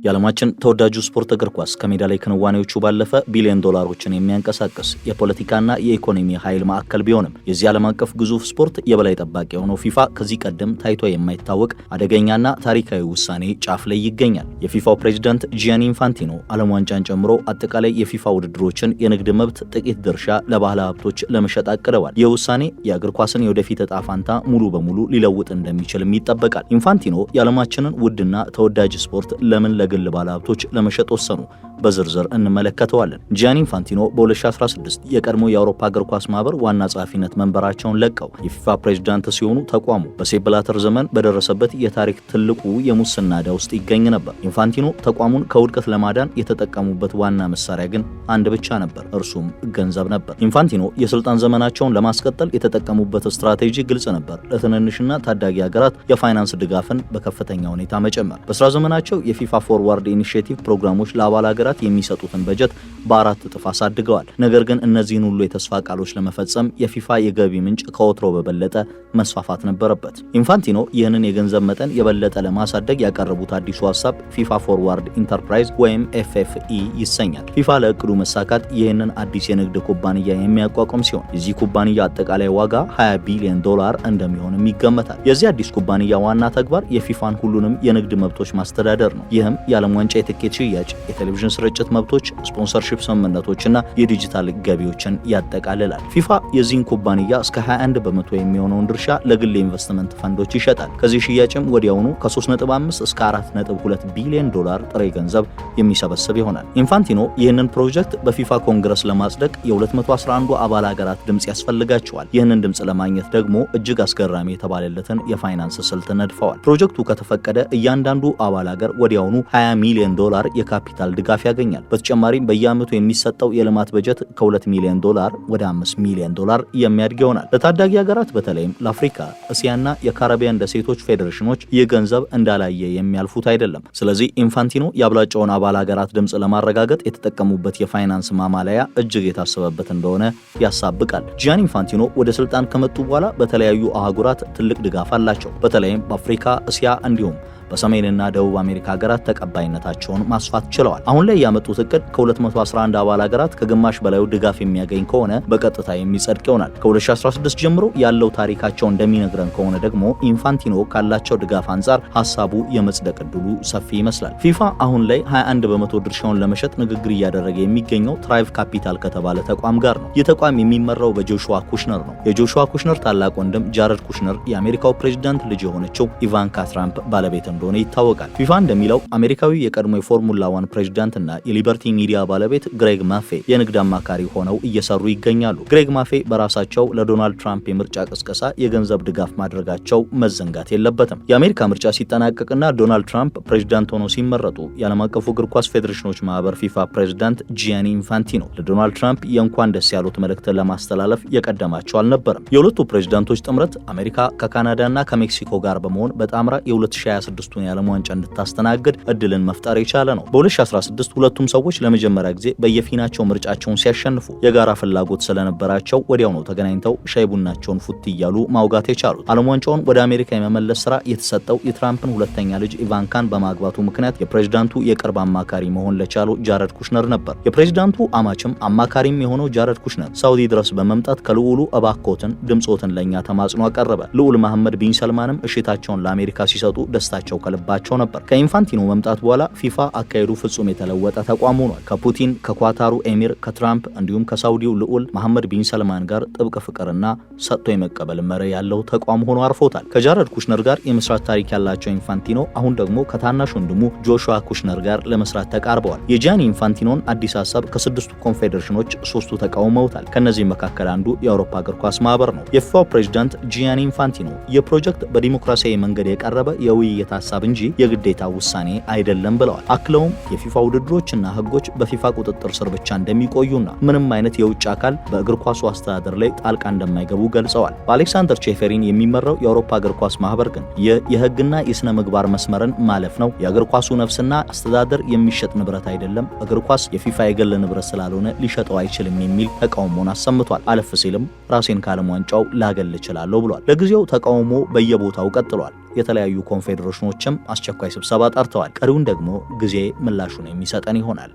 የዓለማችን ተወዳጁ ስፖርት እግር ኳስ ከሜዳ ላይ ክንዋኔዎቹ ባለፈ ቢሊዮን ዶላሮችን የሚያንቀሳቅስ የፖለቲካና የኢኮኖሚ ኃይል ማዕከል ቢሆንም የዚህ ዓለም አቀፍ ግዙፍ ስፖርት የበላይ ጠባቂ የሆነው ፊፋ ከዚህ ቀደም ታይቶ የማይታወቅ አደገኛና ታሪካዊ ውሳኔ ጫፍ ላይ ይገኛል። የፊፋው ፕሬዝዳንት ጂያኒ ኢንፋንቲኖ ዓለም ዋንጫን ጨምሮ አጠቃላይ የፊፋ ውድድሮችን የንግድ መብት ጥቂት ድርሻ ለባህል ሀብቶች ለመሸጥ አቅደዋል። ይህ ውሳኔ የእግር ኳስን የወደፊት እጣ ፋንታ ሙሉ በሙሉ ሊለውጥ እንደሚችልም ይጠበቃል። ኢንፋንቲኖ የዓለማችንን ውድና ተወዳጅ ስፖርት ለምን ለግል ባለሀብቶች ለመሸጥ ወሰኑ? በዝርዝር እንመለከተዋለን። ጂያኒ ኢንፋንቲኖ በ2016 የቀድሞ የአውሮፓ እግር ኳስ ማህበር ዋና ጸሐፊነት መንበራቸውን ለቀው የፊፋ ፕሬዝዳንት ሲሆኑ ተቋሙ በሴፕ ብላተር ዘመን በደረሰበት የታሪክ ትልቁ የሙስና ዕዳ ውስጥ ይገኝ ነበር። ኢንፋንቲኖ ተቋሙን ከውድቀት ለማዳን የተጠቀሙበት ዋና መሳሪያ ግን አንድ ብቻ ነበር፣ እርሱም ገንዘብ ነበር። ኢንፋንቲኖ የስልጣን ዘመናቸውን ለማስቀጠል የተጠቀሙበት ስትራቴጂ ግልጽ ነበር። ለትንንሽና ታዳጊ ሀገራት የፋይናንስ ድጋፍን በከፍተኛ ሁኔታ መጨመር። በስራ ዘመናቸው የፊፋ ፎርዋርድ ኢኒሺዬቲቭ ፕሮግራሞች ለአባል ሀገራት የሚሰጡትን በጀት በ4 እጥፍ አሳድገዋል። ነገር ግን እነዚህን ሁሉ የተስፋ ቃሎች ለመፈጸም የፊፋ የገቢ ምንጭ ከወትሮ በበለጠ መስፋፋት ነበረበት። ኢንፋንቲኖ ይህንን የገንዘብ መጠን የበለጠ ለማሳደግ ያቀረቡት አዲሱ ሀሳብ ፊፋ ፎርዋርድ ኢንተርፕራይዝ ወይም ኤፍኤፍኢ ይሰኛል። ፊፋ ለእቅዱ መሳካት ይህንን አዲስ የንግድ ኩባንያ የሚያቋቁም ሲሆን የዚህ ኩባንያ አጠቃላይ ዋጋ 20 ቢሊዮን ዶላር እንደሚሆንም ይገመታል። የዚህ አዲስ ኩባንያ ዋና ተግባር የፊፋን ሁሉንም የንግድ መብቶች ማስተዳደር ነው። ይህም የዓለም ዋንጫ የትኬት ሽያጭ፣ የቴሌቪዥን ስርጭት መብቶች፣ ስፖንሰርሺፕ ስምምነቶችና የዲጂታል ገቢዎችን ያጠቃልላል። ፊፋ የዚህን ኩባንያ እስከ 21 በመቶ የሚሆነውን ድርሻ ለግል ኢንቨስትመንት ፈንዶች ይሸጣል። ከዚህ ሽያጭም ወዲያውኑ ከ3.5 እስከ 4.2 ቢሊዮን ዶላር ጥሬ ገንዘብ የሚሰበስብ ይሆናል። ኢንፋንቲኖ ይህንን ፕሮጀክት በፊፋ ኮንግረስ ለማጽደቅ የ211 አባል ሀገራት ድምጽ ያስፈልጋቸዋል። ይህንን ድምጽ ለማግኘት ደግሞ እጅግ አስገራሚ የተባለለትን የፋይናንስ ስልት ነድፈዋል። ፕሮጀክቱ ከተፈቀደ እያንዳንዱ አባል ሀገር ወዲያውኑ 20 ሚሊዮን ዶላር የካፒታል ድጋፍ ያገኛል። በተጨማሪም በየዓመቱ የሚሰጠው የልማት በጀት ከ2 ሚሊዮን ዶላር ወደ 5 ሚሊዮን ዶላር የሚያድግ ይሆናል። ለታዳጊ ሀገራት በተለይም ለአፍሪካ፣ እስያና የካሪቢያን ደሴቶች ፌዴሬሽኖች ይህ ገንዘብ እንዳላየ የሚያልፉት አይደለም። ስለዚህ ኢንፋንቲኖ የአብላጫውን አባል ሀገራት ድምጽ ለማረጋገጥ የተጠቀሙበት የፋይናንስ ማማለያ እጅግ የታሰበበት እንደሆነ ያሳብቃል። ጂያኒ ኢንፋንቲኖ ወደ ስልጣን ከመጡ በኋላ በተለያዩ አህጉራት ትልቅ ድጋፍ አላቸው። በተለይም በአፍሪካ፣ እስያ እንዲሁም በሰሜንና ደቡብ አሜሪካ ሀገራት ተቀባይነታቸውን ማስፋት ችለዋል። አሁን ላይ ያመጡት እቅድ ከ211 አባል ሀገራት ከግማሽ በላዩ ድጋፍ የሚያገኝ ከሆነ በቀጥታ የሚጸድቅ ይሆናል። ከ2016 ጀምሮ ያለው ታሪካቸው እንደሚነግረን ከሆነ ደግሞ ኢንፋንቲኖ ካላቸው ድጋፍ አንጻር ሀሳቡ የመጽደቅ ዕድሉ ሰፊ ይመስላል። ፊፋ አሁን ላይ 21 በመቶ ድርሻውን ለመሸጥ ንግግር እያደረገ የሚገኘው ትራይቭ ካፒታል ከተባለ ተቋም ጋር ነው። ይህ ተቋም የሚመራው በጆሹዋ ኩሽነር ነው። የጆሹዋ ኩሽነር ታላቅ ወንድም ጃረድ ኩሽነር የአሜሪካው ፕሬዝዳንት ልጅ የሆነችው ኢቫንካ ትራምፕ ባለቤት እንደሆነ ይታወቃል። ፊፋ እንደሚለው አሜሪካዊ የቀድሞ የፎርሙላ 1 ፕሬዝዳንትና የሊበርቲ ሚዲያ ባለቤት ግሬግ ማፌ የንግድ አማካሪ ሆነው እየሰሩ ይገኛሉ። ግሬግ ማፌ በራሳቸው ለዶናልድ ትራምፕ የምርጫ ቅስቀሳ የገንዘብ ድጋፍ ማድረጋቸው መዘንጋት የለበትም። የአሜሪካ ምርጫ ሲጠናቀቅና ዶናልድ ትራምፕ ፕሬዝዳንት ሆነው ሲመረጡ የዓለም አቀፉ እግር ኳስ ፌዴሬሽኖች ማህበር ፊፋ ፕሬዝዳንት ጂያኒ ኢንፋንቲኖ ለዶናልድ ትራምፕ የእንኳን ደስ ያሉት መልእክትን ለማስተላለፍ የቀደማቸው አልነበረም። የሁለቱ ፕሬዝዳንቶች ጥምረት አሜሪካ ከካናዳና ከሜክሲኮ ጋር በመሆን በጣምራ የ2026 የዓለም ዋንጫ እንድታስተናግድ እድልን መፍጠር የቻለ ነው። በ2016 ሁለቱም ሰዎች ለመጀመሪያ ጊዜ በየፊናቸው ምርጫቸውን ሲያሸንፉ የጋራ ፍላጎት ስለነበራቸው ወዲያው ነው ተገናኝተው ሻይ ቡናቸውን ፉት እያሉ ማውጋት የቻሉት። ዓለም ዋንጫውን ወደ አሜሪካ የመመለስ ስራ የተሰጠው የትራምፕን ሁለተኛ ልጅ ኢቫንካን በማግባቱ ምክንያት የፕሬዝዳንቱ የቅርብ አማካሪ መሆን ለቻለው ጃረድ ኩሽነር ነበር። የፕሬዝዳንቱ አማችም አማካሪም የሆነው ጃረድ ኩሽነር ሳውዲ ድረስ በመምጣት ከልዑሉ እባኮትን ድምጾትን ለኛ ተማጽኖ አቀረበ። ልዑል መሐመድ ቢን ሰልማንም እሽታቸውን ለአሜሪካ ሲሰጡ ደስታቸው ከልባቸው ነበር። ከኢንፋንቲኖ መምጣት በኋላ ፊፋ አካሄዱ ፍጹም የተለወጠ ተቋም ሆኗል። ከፑቲን፣ ከኳታሩ ኤሚር፣ ከትራምፕ እንዲሁም ከሳውዲው ልዑል መሐመድ ቢን ሰልማን ጋር ጥብቅ ፍቅርና ሰጥቶ የመቀበል መርህ ያለው ተቋም ሆኖ አርፎታል። ከጃረድ ኩሽነር ጋር የመስራት ታሪክ ያላቸው ኢንፋንቲኖ አሁን ደግሞ ከታናሽ ወንድሙ ጆሹዋ ኩሽነር ጋር ለመስራት ተቃርበዋል። የጂያኒ ኢንፋንቲኖን አዲስ ሀሳብ ከ6ቱ ኮንፌዴሬሽኖች 3ቱ ተቃውመውታል። ከነዚህ መካከል አንዱ የአውሮፓ እግር ኳስ ማህበር ነው። የፊፋው ፕሬዝዳንት ጂያኒ ኢንፋንቲኖ የፕሮጀክት በዲሞክራሲያዊ መንገድ የቀረበ የውይይት ሀሳብ እንጂ የግዴታ ውሳኔ አይደለም ብለዋል። አክለውም የፊፋ ውድድሮችና ህጎች በፊፋ ቁጥጥር ስር ብቻ እንደሚቆዩና ምንም አይነት የውጭ አካል በእግር ኳሱ አስተዳደር ላይ ጣልቃ እንደማይገቡ ገልጸዋል። በአሌክሳንደር ቼፌሪን የሚመራው የአውሮፓ እግር ኳስ ማህበር ግን የህግና የስነ ምግባር መስመርን ማለፍ ነው፣ የእግር ኳሱ ነፍስና አስተዳደር የሚሸጥ ንብረት አይደለም፣ እግር ኳስ የፊፋ የግል ንብረት ስላልሆነ ሊሸጠው አይችልም የሚል ተቃውሞን አሰምቷል። አለፍ ሲልም ራሴን ከዓለም ዋንጫው ላገል እችላለሁ ብሏል። ለጊዜው ተቃውሞ በየቦታው ቀጥሏል። የተለያዩ ኮንፌዴሬሽኖችም አስቸኳይ ስብሰባ ጠርተዋል። ቀሪውን ደግሞ ጊዜ ምላሹን የሚሰጠን ይሆናል።